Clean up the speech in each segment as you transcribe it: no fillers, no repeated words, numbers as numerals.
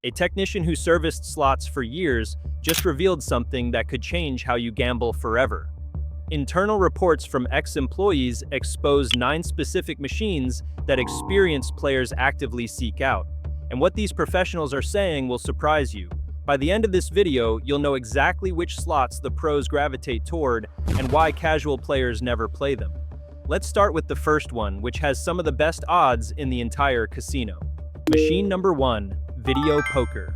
A technician who serviced slots for years just revealed something that could change how you gamble forever. Internal reports from ex-employees expose 9 specific machines that experienced players actively seek out. And what these professionals are saying will surprise you. By the end of this video, you'll know exactly which slots the pros gravitate toward and why casual players never play them. Let's start with the first one, which has some of the best odds in the entire casino. Machine number 1, video poker.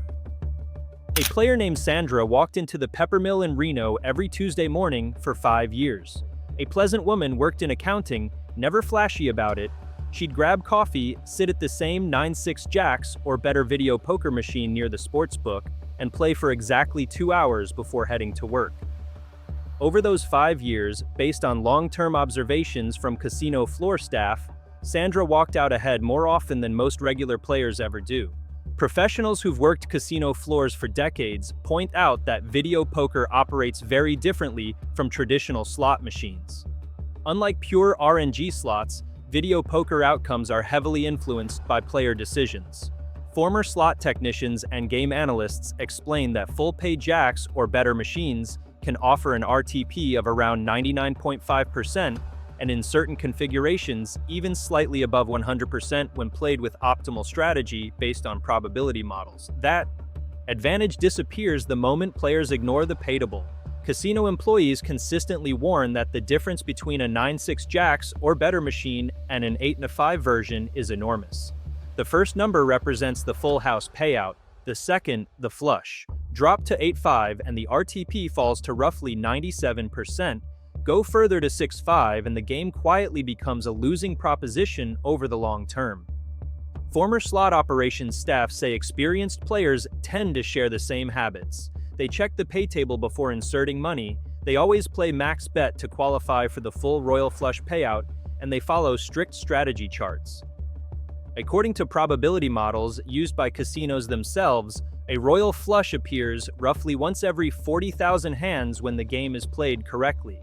A player named Sandra walked into the Peppermill in Reno every Tuesday morning for 5 years. A pleasant woman, worked in accounting, never flashy about it. She'd grab coffee, sit at the same 9-6 jacks or better video poker machine near the sports book, and play for exactly 2 hours before heading to work. Over those 5 years, based on long-term observations from casino floor staff, Sandra walked out ahead more often than most regular players ever do. Professionals who've worked casino floors for decades point out that video poker operates very differently from traditional slot machines. Unlike pure RNG slots, video poker outcomes are heavily influenced by player decisions. Former slot technicians and game analysts explain that full-pay jacks or better machines can offer an RTP of around 99.5%, and in certain configurations, even slightly above 100% when played with optimal strategy based on probability models. That advantage disappears the moment players ignore the pay-to-bull. Casino employees consistently warn that the difference between a 9-6 jacks or better machine and an 8-5 version is enormous. The first number represents the full house payout, the second, the flush. Drop to 8-5 and the RTP falls to roughly 97%. Go further to 6-5 and the game quietly becomes a losing proposition over the long term. Former slot operations staff say experienced players tend to share the same habits. They check the pay table before inserting money, they always play max bet to qualify for the full royal flush payout, and they follow strict strategy charts. According to probability models used by casinos themselves, a royal flush appears roughly once every 40,000 hands when the game is played correctly.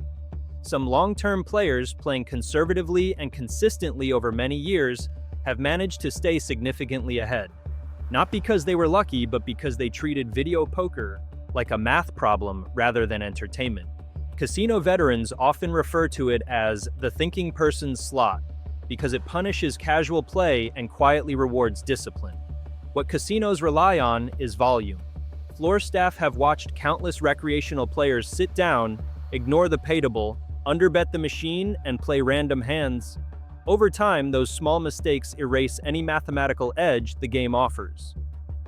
Some long-term players, playing conservatively and consistently over many years, have managed to stay significantly ahead. Not because they were lucky, but because they treated video poker like a math problem rather than entertainment. Casino veterans often refer to it as the thinking person's slot, because it punishes casual play and quietly rewards discipline. What casinos rely on is volume. Floor staff have watched countless recreational players sit down, ignore the pay-to-bull, underbet the machine, and play random hands. Over time, those small mistakes erase any mathematical edge the game offers.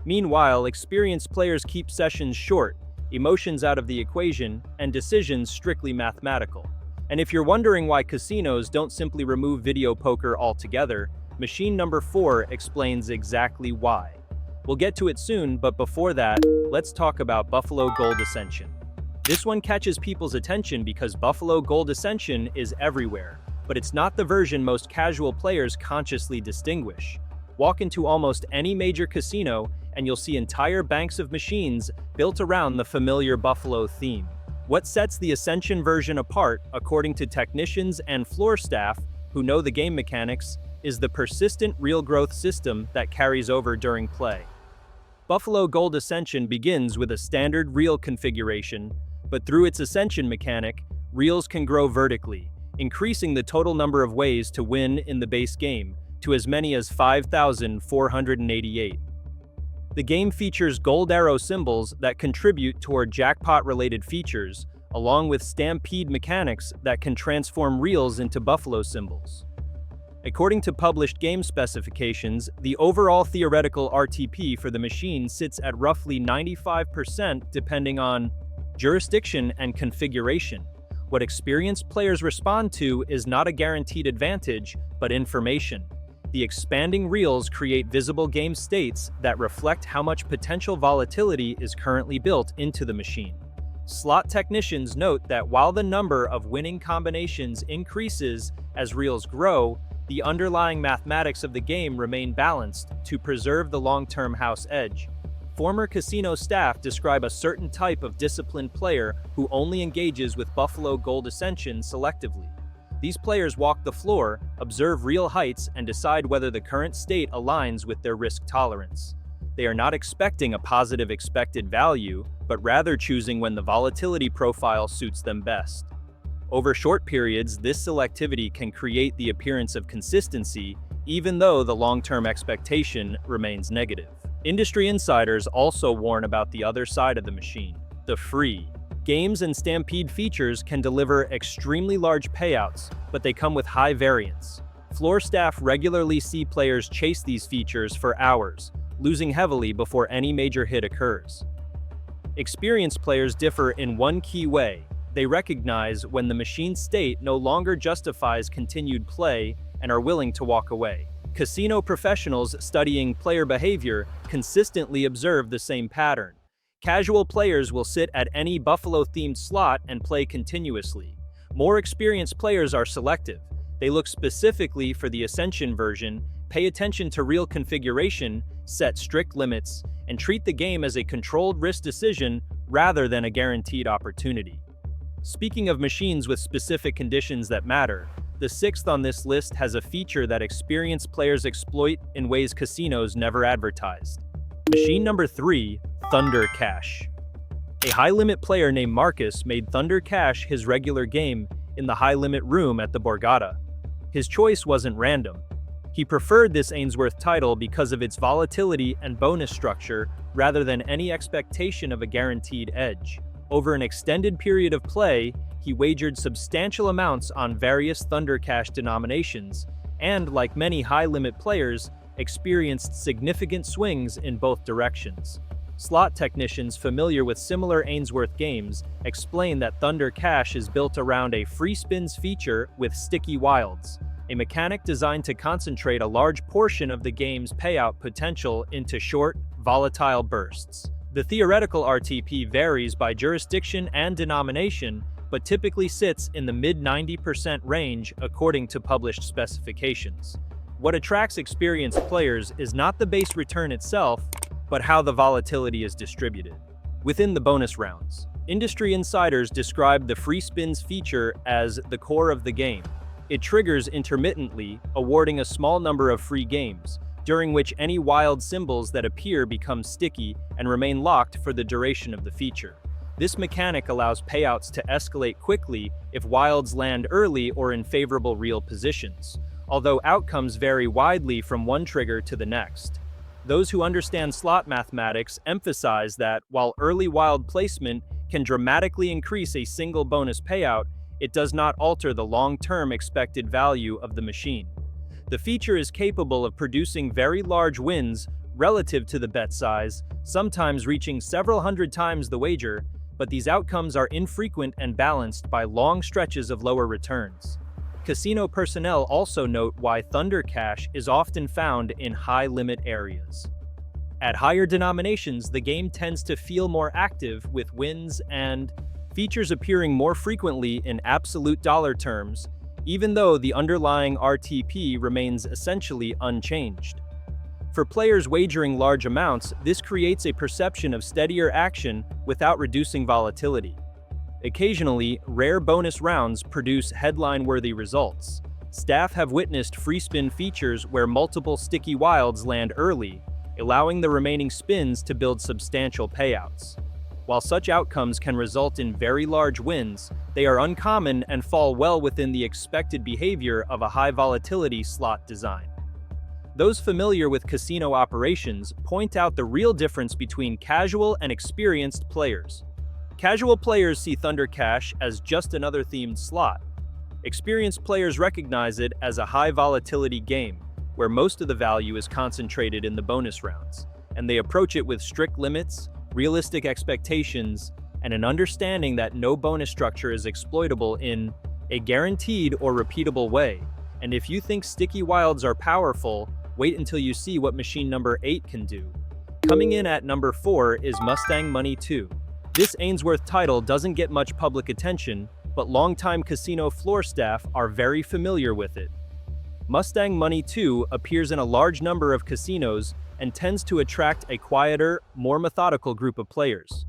Meanwhile, experienced players keep sessions short, emotions out of the equation, and decisions strictly mathematical. And if you're wondering why casinos don't simply remove video poker altogether, machine number 4 explains exactly why. We'll get to it soon, but before that, let's talk about Buffalo Gold Ascension. This one catches people's attention because Buffalo Gold Ascension is everywhere, but it's not the version most casual players consciously distinguish. Walk into almost any major casino and you'll see entire banks of machines built around the familiar Buffalo theme. What sets the Ascension version apart, according to technicians and floor staff who know the game mechanics, is the persistent real growth system that carries over during play. Buffalo Gold Ascension begins with a standard reel configuration, but through its Ascension mechanic, reels can grow vertically, increasing the total number of ways to win in the base game to as many as 5,488. The game features gold arrow symbols that contribute toward jackpot-related features, along with stampede mechanics that can transform reels into buffalo symbols. According to published game specifications, the overall theoretical RTP for the machine sits at roughly 95% depending on jurisdiction and configuration. What experienced players respond to is not a guaranteed advantage, but information. The expanding reels create visible game states that reflect how much potential volatility is currently built into the machine. Slot technicians note that while the number of winning combinations increases as reels grow, the underlying mathematics of the game remain balanced to preserve the long-term house edge. Former casino staff describe a certain type of disciplined player who only engages with Buffalo Gold Ascension selectively. These players walk the floor, observe real heights, and decide whether the current state aligns with their risk tolerance. They are not expecting a positive expected value, but rather choosing when the volatility profile suits them best. Over short periods, this selectivity can create the appearance of consistency, even though the long-term expectation remains negative. Industry insiders also warn about the other side of the machine, the free. Games and Stampede features can deliver extremely large payouts, but they come with high variance. Floor staff regularly see players chase these features for hours, losing heavily before any major hit occurs. Experienced players differ in one key way. They recognize when the machine's state no longer justifies continued play and are willing to walk away. Casino professionals studying player behavior consistently observe the same pattern. Casual players will sit at any Buffalo-themed slot and play continuously. More experienced players are selective. They look specifically for the Ascension version, pay attention to real configuration, set strict limits, and treat the game as a controlled risk decision rather than a guaranteed opportunity. Speaking of machines with specific conditions that matter, the sixth on this list has a feature that experienced players exploit in ways casinos never advertised. Machine number 3, Thunder Cash. A high-limit player named Marcus made Thunder Cash his regular game in the high-limit room at the Borgata. His choice wasn't random. He preferred this Ainsworth title because of its volatility and bonus structure rather than any expectation of a guaranteed edge. Over an extended period of play, he wagered substantial amounts on various Thunder Cash denominations and, like many high-limit players, experienced significant swings in both directions. Slot technicians familiar with similar Ainsworth games explain that Thunder Cash is built around a free spins feature with sticky wilds, a mechanic designed to concentrate a large portion of the game's payout potential into short, volatile bursts. The theoretical RTP varies by jurisdiction and denomination, but typically sits in the mid-90% range according to published specifications. What attracts experienced players is not the base return itself, but how the volatility is distributed. Within the bonus rounds, industry insiders describe the free spins feature as the core of the game. It triggers intermittently, awarding a small number of free games, during which any wild symbols that appear become sticky and remain locked for the duration of the feature. This mechanic allows payouts to escalate quickly if wilds land early or in favorable real positions, although outcomes vary widely from one trigger to the next. Those who understand slot mathematics emphasize that, while early wild placement can dramatically increase a single bonus payout, it does not alter the long-term expected value of the machine. The feature is capable of producing very large wins relative to the bet size, sometimes reaching several hundred times the wager, but these outcomes are infrequent and balanced by long stretches of lower returns. Casino personnel also note why Thunder Cash is often found in high-limit areas. At higher denominations, the game tends to feel more active, with wins and features appearing more frequently in absolute dollar terms, even though the underlying RTP remains essentially unchanged. For players wagering large amounts, this creates a perception of steadier action without reducing volatility. Occasionally, rare bonus rounds produce headline-worthy results. Staff have witnessed free spin features where multiple sticky wilds land early, allowing the remaining spins to build substantial payouts. While such outcomes can result in very large wins, they are uncommon and fall well within the expected behavior of a high-volatility slot design. Those familiar with casino operations point out the real difference between casual and experienced players. Casual players see Thunder Cash as just another themed slot. Experienced players recognize it as a high-volatility game, where most of the value is concentrated in the bonus rounds, and they approach it with strict limits, realistic expectations, and an understanding that no bonus structure is exploitable in a guaranteed or repeatable way. And if you think sticky wilds are powerful, wait until you see what machine number 8 can do. Coming in at number 4 is Mustang Money 2. This Ainsworth title doesn't get much public attention, but longtime casino floor staff are very familiar with it. Mustang Money 2 appears in a large number of casinos and tends to attract a quieter, more methodical group of players.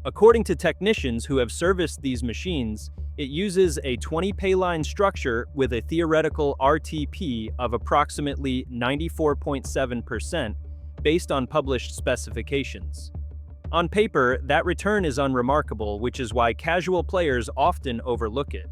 According to technicians who have serviced these machines, it uses a 20 payline structure with a theoretical RTP of approximately 94.7%, based on published specifications. On paper, that return is unremarkable, which is why casual players often overlook it.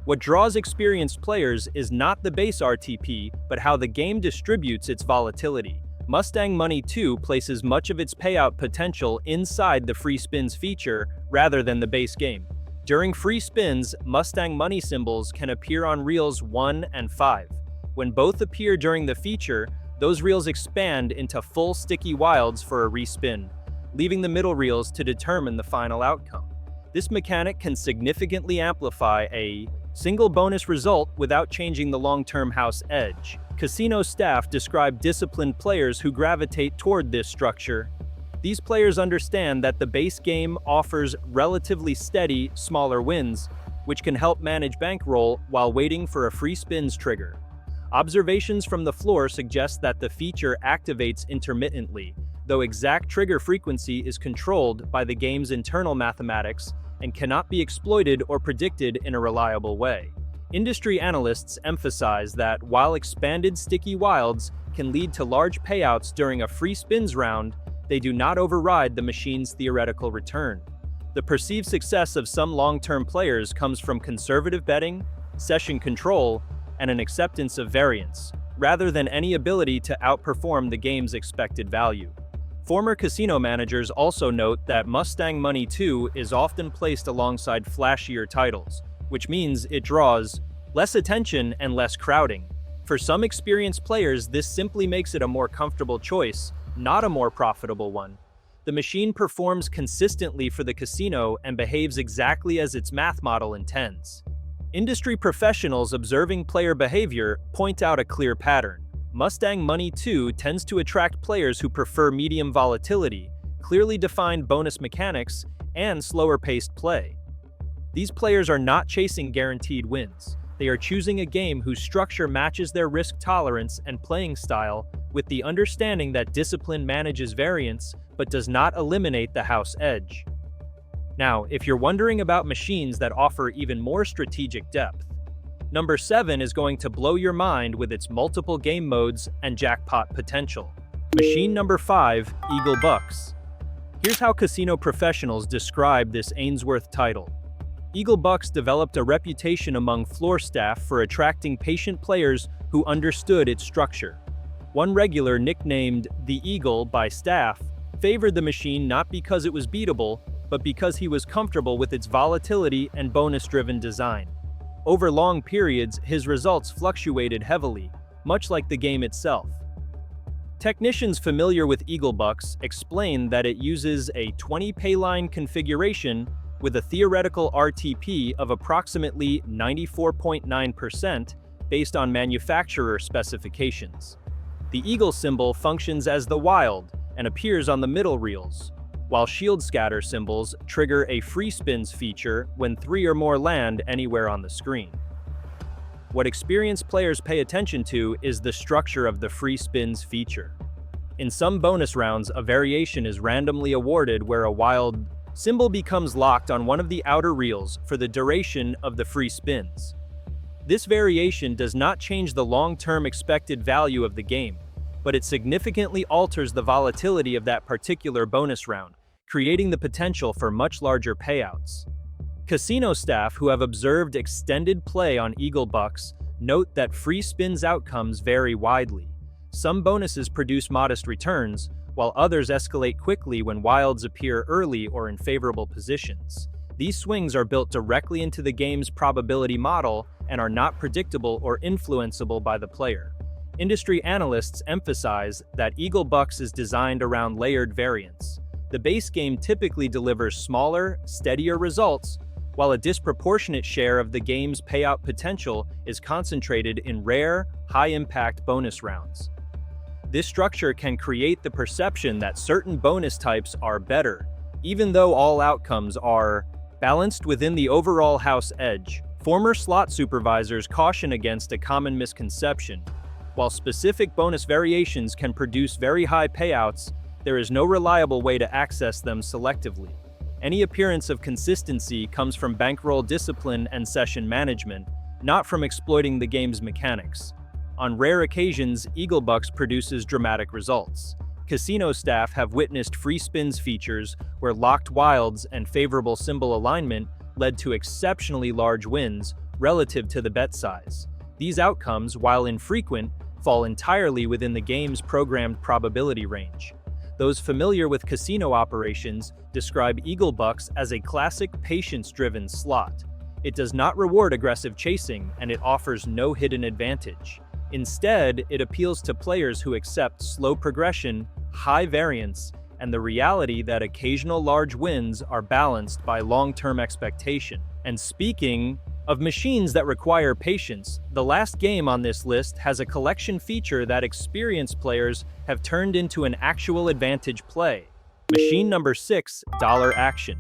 What draws experienced players is not the base RTP, but how the game distributes its volatility. Mustang Money 2 places much of its payout potential inside the free spins feature rather than the base game. During free spins, Mustang Money symbols can appear on reels 1 and 5. When both appear during the feature, those reels expand into full sticky wilds for a respin, leaving the middle reels to determine the final outcome. This mechanic can significantly amplify a single bonus result without changing the long-term house edge. Casino staff describe disciplined players who gravitate toward this structure. These players understand that the base game offers relatively steady, smaller wins, which can help manage bankroll while waiting for a free spins trigger. Observations from the floor suggest that the feature activates intermittently, though exact trigger frequency is controlled by the game's internal mathematics and cannot be exploited or predicted in a reliable way. Industry analysts emphasize that while expanded sticky wilds can lead to large payouts during a free spins round, they do not override the machine's theoretical return. The perceived success of some long-term players comes from conservative betting, session control, and an acceptance of variance, rather than any ability to outperform the game's expected value. Former casino managers also note that Mustang Money 2 is often placed alongside flashier titles, which means it draws less attention and less crowding. For some experienced players, this simply makes it a more comfortable choice, not a more profitable one. The machine performs consistently for the casino and behaves exactly as its math model intends. Industry professionals observing player behavior point out a clear pattern. Mustang Money 2 tends to attract players who prefer medium volatility, clearly defined bonus mechanics, and slower-paced play. These players are not chasing guaranteed wins. They are choosing a game whose structure matches their risk tolerance and playing style, with the understanding that discipline manages variance but does not eliminate the house edge. Now, if you're wondering about machines that offer even more strategic depth, Number 7 is going to blow your mind with its multiple game modes and jackpot potential. Machine number 5, Eagle Bucks. Here's how casino professionals describe this Ainsworth title. Eagle Bucks developed a reputation among floor staff for attracting patient players who understood its structure. One regular, nicknamed the Eagle by staff, favored the machine not because it was beatable, but because he was comfortable with its volatility and bonus-driven design. Over long periods, his results fluctuated heavily, much like the game itself. Technicians familiar with Eagle Bucks explain that it uses a 20 payline configuration with a theoretical RTP of approximately 94.9% based on manufacturer specifications. The Eagle symbol functions as the wild and appears on the middle reels, while shield scatter symbols trigger a free spins feature when 3 or more land anywhere on the screen. What experienced players pay attention to is the structure of the free spins feature. In some bonus rounds, a variation is randomly awarded where a wild symbol becomes locked on one of the outer reels for the duration of the free spins. This variation does not change the long-term expected value of the game, but it significantly alters the volatility of that particular bonus round, creating the potential for much larger payouts. Casino staff who have observed extended play on Eagle Bucks note that free spins outcomes vary widely. Some bonuses produce modest returns, while others escalate quickly when wilds appear early or in favorable positions. These swings are built directly into the game's probability model and are not predictable or influenceable by the player. Industry analysts emphasize that Eagle Bucks is designed around layered variance. The base game typically delivers smaller, steadier results, while a disproportionate share of the game's payout potential is concentrated in rare, high-impact bonus rounds. This structure can create the perception that certain bonus types are better, even though all outcomes are balanced within the overall house edge. Former slot supervisors caution against a common misconception. While specific bonus variations can produce very high payouts, there is no reliable way to access them selectively. Any appearance of consistency comes from bankroll discipline and session management, not from exploiting the game's mechanics. On rare occasions, Eagle Bucks produces dramatic results. Casino staff have witnessed free spins features where locked wilds and favorable symbol alignment led to exceptionally large wins relative to the bet size. These outcomes, while infrequent, fall entirely within the game's programmed probability range. Those familiar with casino operations describe Eagle Bucks as a classic patience-driven slot. It does not reward aggressive chasing, and it offers no hidden advantage. Instead, it appeals to players who accept slow progression, high variance, and the reality that occasional large wins are balanced by long-term expectation. And speaking of machines that require patience, the last game on this list has a collection feature that experienced players have turned into an actual advantage play. Machine number 6, Dollar Action.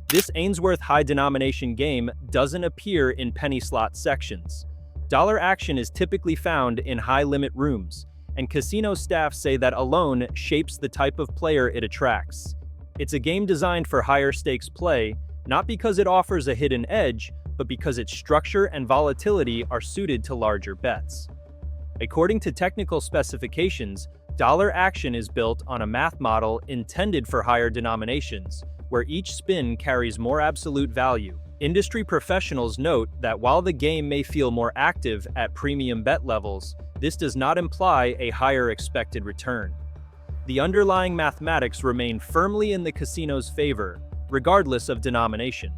This Ainsworth high-denomination game doesn't appear in penny slot sections. Dollar Action is typically found in high-limit rooms, and casino staff say that alone shapes the type of player it attracts. It's a game designed for higher-stakes play, not because it offers a hidden edge, but because its structure and volatility are suited to larger bets. According to technical specifications, Dollar Action is built on a math model intended for higher denominations, where each spin carries more absolute value. Industry professionals note that while the game may feel more active at premium bet levels, this does not imply a higher expected return. The underlying mathematics remain firmly in the casino's favor, regardless of denomination.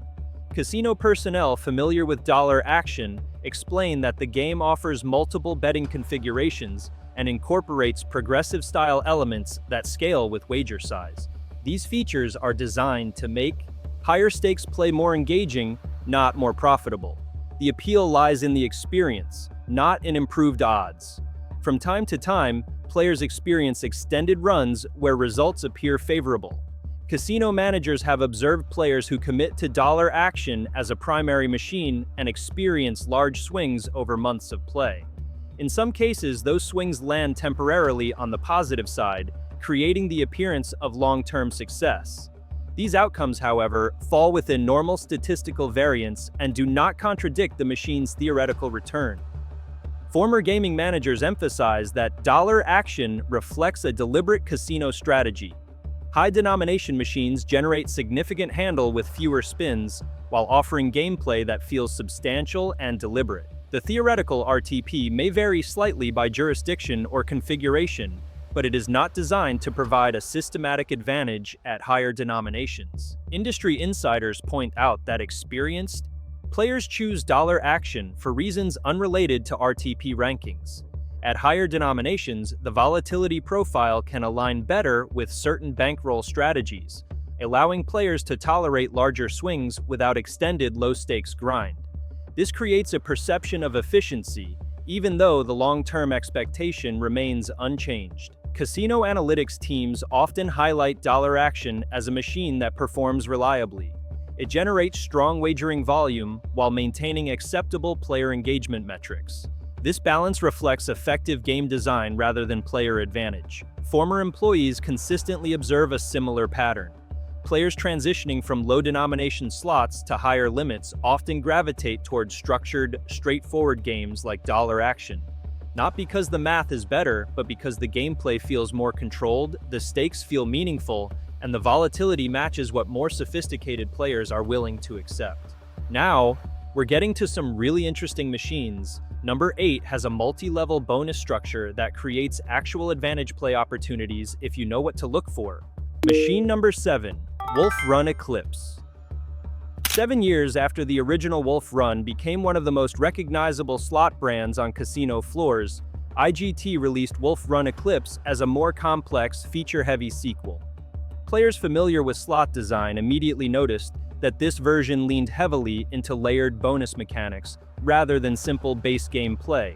Casino personnel familiar with Dollar Action explain that the game offers multiple betting configurations and incorporates progressive-style elements that scale with wager size. These features are designed to make higher stakes play more engaging, not more profitable. The appeal lies in the experience, not in improved odds. From time to time, players experience extended runs where results appear favorable. Casino managers have observed players who commit to Dollar Action as a primary machine and experience large swings over months of play. In some cases, those swings land temporarily on the positive side, creating the appearance of long-term success. These outcomes, however, fall within normal statistical variance and do not contradict the machine's theoretical return. Former gaming managers emphasize that Dollar Action reflects a deliberate casino strategy. High-denomination machines generate significant handle with fewer spins, while offering gameplay that feels substantial and deliberate. The theoretical RTP may vary slightly by jurisdiction or configuration, but it is not designed to provide a systematic advantage at higher denominations. Industry insiders point out that experienced players choose Dollar Action for reasons unrelated to RTP rankings. At higher denominations, the volatility profile can align better with certain bankroll strategies, allowing players to tolerate larger swings without extended low-stakes grind. This creates a perception of efficiency, even though the long-term expectation remains unchanged. Casino analytics teams often highlight Dollar Action as a machine that performs reliably. It generates strong wagering volume while maintaining acceptable player engagement metrics. This balance reflects effective game design rather than player advantage. Former employees consistently observe a similar pattern. Players transitioning from low-denomination slots to higher limits often gravitate towards structured, straightforward games like Dollar Action. Not because the math is better, but because the gameplay feels more controlled, the stakes feel meaningful, and the volatility matches what more sophisticated players are willing to accept. Now, we're getting to some really interesting machines. Number 8 has a multi-level bonus structure that creates actual advantage play opportunities if you know what to look for. Machine number 7, Wolf Run Eclipse. 7 years after the original Wolf Run became one of the most recognizable slot brands on casino floors, IGT released Wolf Run Eclipse as a more complex, feature-heavy sequel. Players familiar with slot design immediately noticed that this version leaned heavily into layered bonus mechanics rather than simple base game play.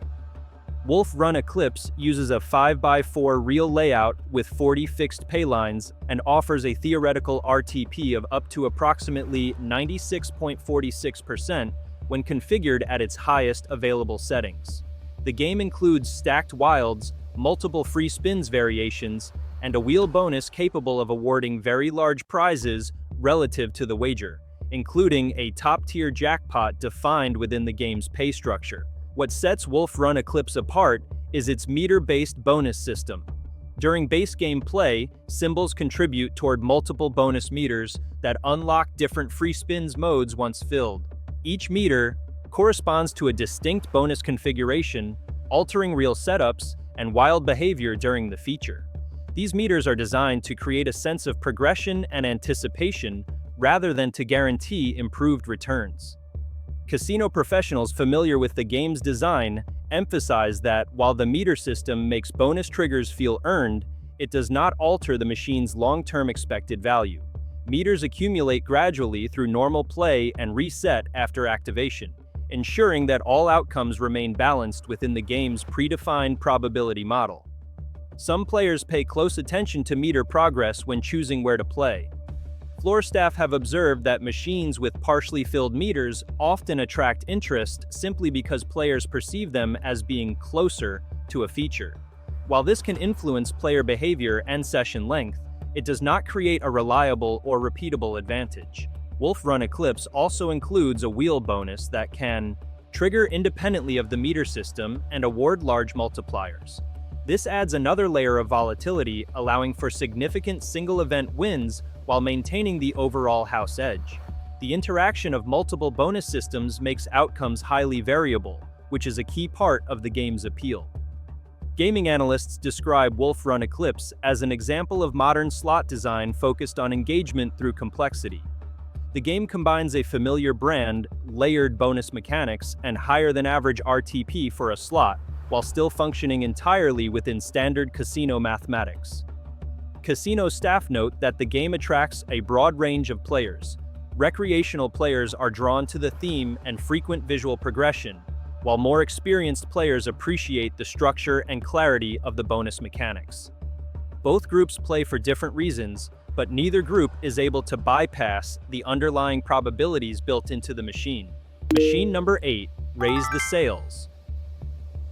Wolf Run Eclipse uses a 5x4 real layout with 40 fixed pay lines and offers a theoretical RTP of up to approximately 96.46% when configured at its highest available settings. The game includes stacked wilds, multiple free spins variations, and a wheel bonus capable of awarding very large prizes relative to the wager, including a top-tier jackpot defined within the game's pay structure. What sets Wolf Run Eclipse apart is its meter-based bonus system. During base game play, symbols contribute toward multiple bonus meters that unlock different free spins modes once filled. Each meter corresponds to a distinct bonus configuration, altering real setups and wild behavior during the feature. These meters are designed to create a sense of progression and anticipation rather than to guarantee improved returns. Casino professionals familiar with the game's design emphasize that while the meter system makes bonus triggers feel earned, it does not alter the machine's long-term expected value. Meters accumulate gradually through normal play and reset after activation, ensuring that all outcomes remain balanced within the game's predefined probability model. Some players pay close attention to meter progress when choosing where to play. Floor staff have observed that machines with partially filled meters often attract interest simply because players perceive them as being closer to a feature. While this can influence player behavior and session length, it does not create a reliable or repeatable advantage. Run Eclipse also includes a wheel bonus that can trigger independently of the meter system and award large multipliers. This adds another layer of volatility, allowing for significant single-event wins while maintaining the overall house edge. The interaction of multiple bonus systems makes outcomes highly variable, which is a key part of the game's appeal. Gaming analysts describe Run Eclipse as an example of modern slot design focused on engagement through complexity. The game combines a familiar brand, layered bonus mechanics, and higher-than-average RTP for a slot, while still functioning entirely within standard casino mathematics. Casino staff note that the game attracts a broad range of players. Recreational players are drawn to the theme and frequent visual progression, while more experienced players appreciate the structure and clarity of the bonus mechanics. Both groups play for different reasons, but neither group is able to bypass the underlying probabilities built into the machine. Machine number 8, Raise the Sails.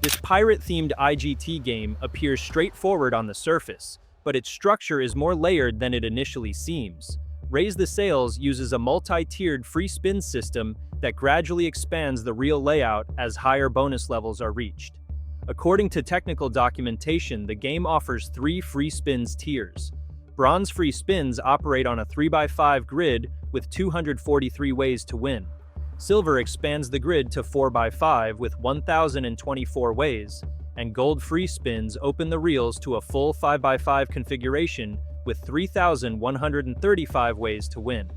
This pirate-themed IGT game appears straightforward on the surface, but its structure is more layered than it initially seems. Raise the Sails uses a multi-tiered free spin system that gradually expands the real layout as higher bonus levels are reached. According to technical documentation, the game offers 3 free spins tiers. Bronze free spins operate on a 3x5 grid with 243 ways to win. Silver expands the grid to 4x5 with 1,024 ways, and gold free spins open the reels to a full 5x5 configuration with 3,135 ways to win.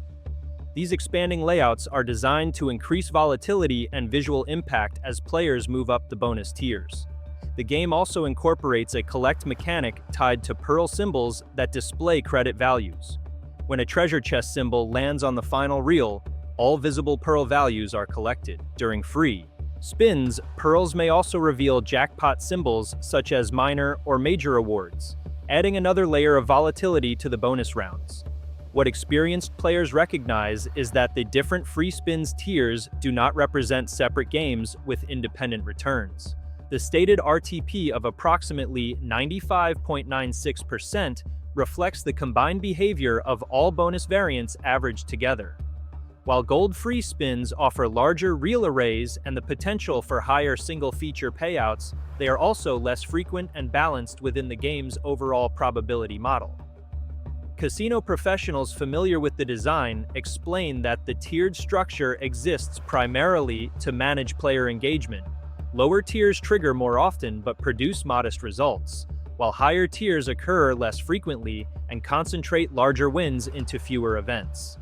These expanding layouts are designed to increase volatility and visual impact as players move up the bonus tiers. The game also incorporates a collect mechanic tied to pearl symbols that display credit values. When a treasure chest symbol lands on the final reel, all visible pearl values are collected. During free spins, pearls may also reveal jackpot symbols such as minor or major awards, adding another layer of volatility to the bonus rounds. What experienced players recognize is that the different free spins tiers do not represent separate games with independent returns. The stated RTP of approximately 95.96% reflects the combined behavior of all bonus variants averaged together. While gold free spins offer larger reel arrays and the potential for higher single-feature payouts, they are also less frequent and balanced within the game's overall probability model. Casino professionals familiar with the design explain that the tiered structure exists primarily to manage player engagement. Lower tiers trigger more often but produce modest results, while higher tiers occur less frequently and concentrate larger wins into fewer events.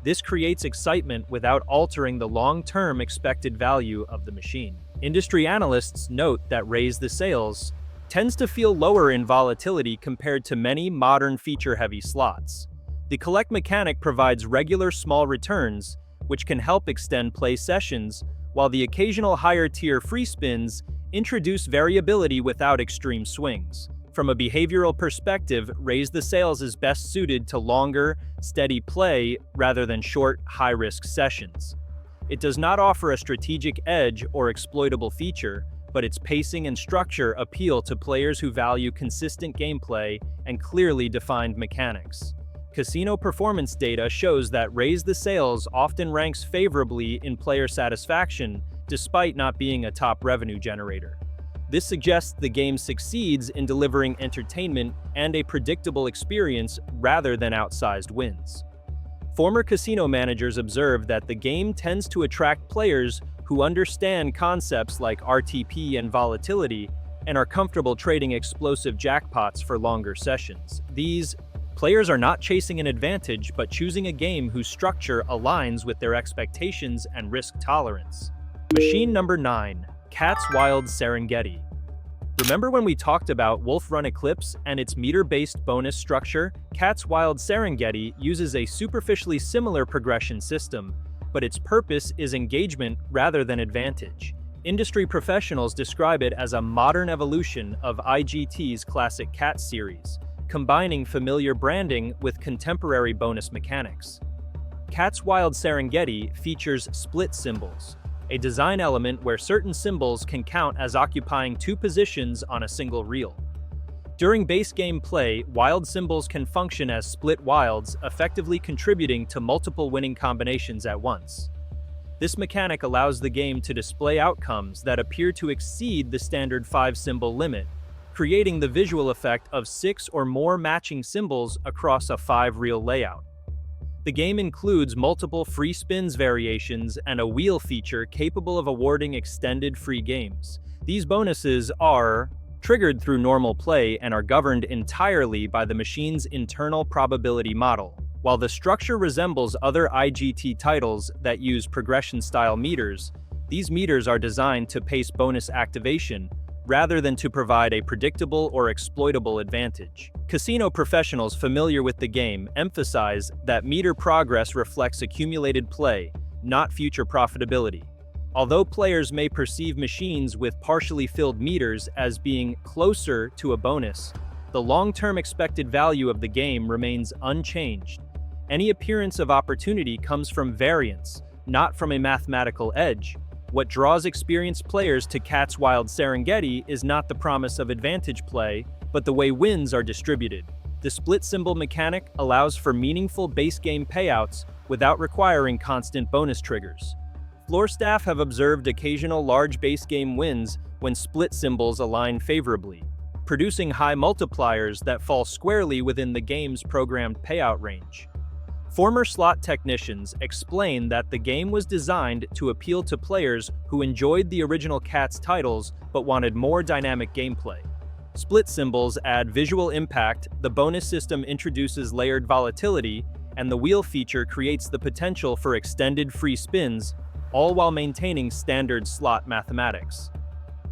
This creates excitement without altering the long-term expected value of the machine. Industry analysts note that Raise the Sails tends to feel lower in volatility compared to many modern feature-heavy slots. The collect mechanic provides regular small returns, which can help extend play sessions, while the occasional higher-tier free spins introduce variability without extreme swings. From a behavioral perspective, Raise the Sails is best suited to longer, steady play rather than short, high-risk sessions. It does not offer a strategic edge or exploitable feature, but its pacing and structure appeal to players who value consistent gameplay and clearly defined mechanics. Casino performance data shows that Raise the Sails often ranks favorably in player satisfaction, despite not being a top revenue generator. This suggests the game succeeds in delivering entertainment and a predictable experience rather than outsized wins. Former casino managers observe that the game tends to attract players who understand concepts like RTP and volatility and are comfortable trading explosive jackpots for longer sessions. These players are not chasing an advantage, but choosing a game whose structure aligns with their expectations and risk tolerance. Machine number 9, Cat's Wild Serengeti. Remember when we talked about Run Eclipse and its meter-based bonus structure? Cat's Wild Serengeti uses a superficially similar progression system, but its purpose is engagement rather than advantage. Industry professionals describe it as a modern evolution of IGT's classic Cat series, combining familiar branding with contemporary bonus mechanics. Cat's Wild Serengeti features split symbols, a design element where certain symbols can count as occupying 2 positions on a single reel. During base game play, wild symbols can function as split wilds, effectively contributing to multiple winning combinations at once. This mechanic allows the game to display outcomes that appear to exceed the standard 5-symbol limit, creating the visual effect of 6 or more matching symbols across a 5-reel layout. The game includes multiple free spins variations and a wheel feature capable of awarding extended free games. These bonuses are triggered through normal play and are governed entirely by the machine's internal probability model. While the structure resembles other IGT titles that use progression-style meters, these meters are designed to pace bonus activation rather than to provide a predictable or exploitable advantage. Casino professionals familiar with the game emphasize that meter progress reflects accumulated play, not future profitability. Although players may perceive machines with partially filled meters as being closer to a bonus, the long-term expected value of the game remains unchanged. Any appearance of opportunity comes from variance, not from a mathematical edge. What draws experienced players to Cat's Wild Serengeti is not the promise of advantage play, but the way wins are distributed. The split symbol mechanic allows for meaningful base game payouts without requiring constant bonus triggers. Floor staff have observed occasional large base game wins when split symbols align favorably, producing high multipliers that fall squarely within the game's programmed payout range. Former slot technicians explain that the game was designed to appeal to players who enjoyed the original Cat's titles but wanted more dynamic gameplay. Split symbols add visual impact, the bonus system introduces layered volatility, and the wheel feature creates the potential for extended free spins, all while maintaining standard slot mathematics.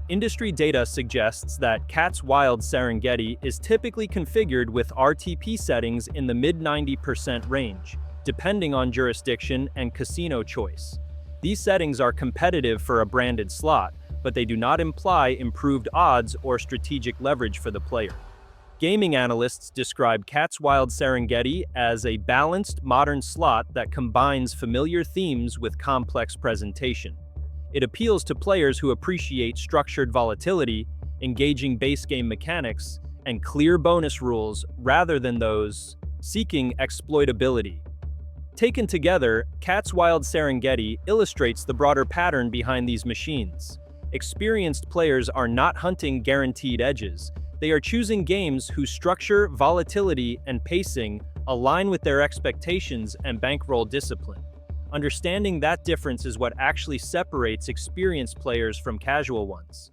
Industry data suggests that Cat's Wild Serengeti is typically configured with RTP settings in the mid-90% range, depending on jurisdiction and casino choice. These settings are competitive for a branded slot, but they do not imply improved odds or strategic leverage for the player. Gaming analysts describe Cat's Wild Serengeti as a balanced, modern slot that combines familiar themes with complex presentation. It appeals to players who appreciate structured volatility, engaging base game mechanics, and clear bonus rules rather than those seeking exploitability. Taken together, Cat's Wild Serengeti illustrates the broader pattern behind these machines. Experienced players are not hunting guaranteed edges. They are choosing games whose structure, volatility, and pacing align with their expectations and bankroll discipline. Understanding that difference is what actually separates experienced players from casual ones.